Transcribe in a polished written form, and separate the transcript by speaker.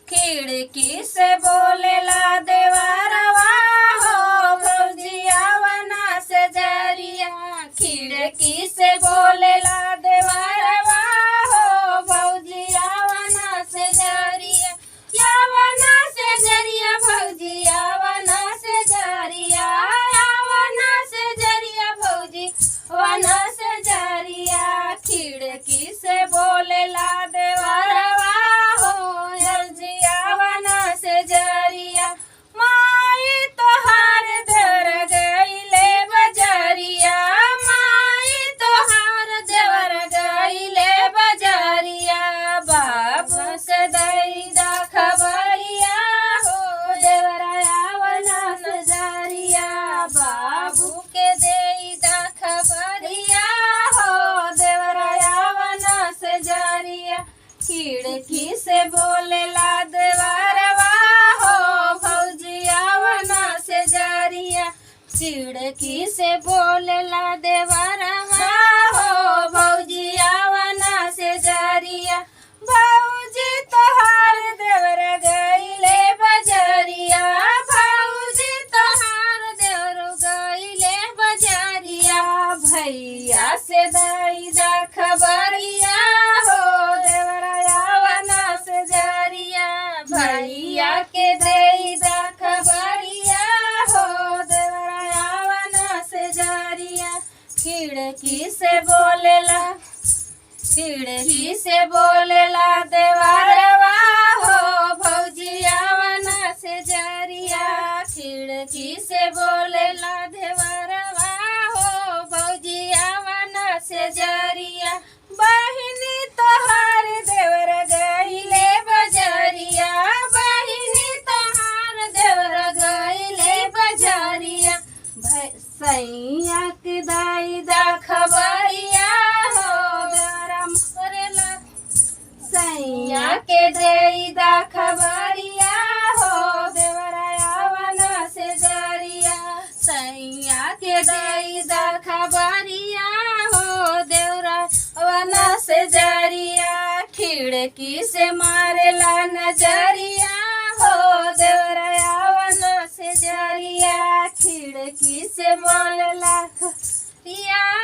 Speaker 1: खिड़की से बोलेला देवरवा हो भौजिया वना से जरिया। खिड़की से बोलेला देवरवा हो भौजिया वना से जरिया। यावना से जरिया भौजिया वना से जरिया। यावना से जरिया भौजी वना से जरिया। खिड़की से बोलेला देवरवा हो भौजिया वना से जरिया। माई तोहार देवर गइले बजरिया। माई तोहार देवर गइले बजरिया। बाबू से दई दा खबरिया हो देवराया वना से जरिया। बाबू के देई दा खबरिया हो देवराया वना से जरिया। खिड़की से बोलेला देवरवा हो भौजिया वना से जरिया। खिड़की से बोलेला देवरवा हो भौजिया वना से जरिया। भौजी तोहार देवर गइले बजरिया। भौजी तोहार देवर गइले बजरिया। भैया से दई दा खबरिया हो देवराया वना से जरिया। भैया के दई दा खबरिया हो देवराया वना से जरिया। खिड़की से बोलेला खिड़की से बोलेला देवरवा हो भौजिया वना से जरिया। खिड़की से बोलेला देवरवा हो भौजिया वना से जरिया। बहिनी तोहार देवर गइले बजरिया। बहिनी तोहार देवर गइले बजरिया। सैया के दाई दा खबरिया हो देवरा मोरेला। सैया के देई दा खबरिया हो देवराया वना से जरिया। सैया के देई दा खबरिया हो देवरा वना से जरिया। खिड़की से मारेला नजरिया हो देवराया वना से जरिया। खिड़की से बोलेला या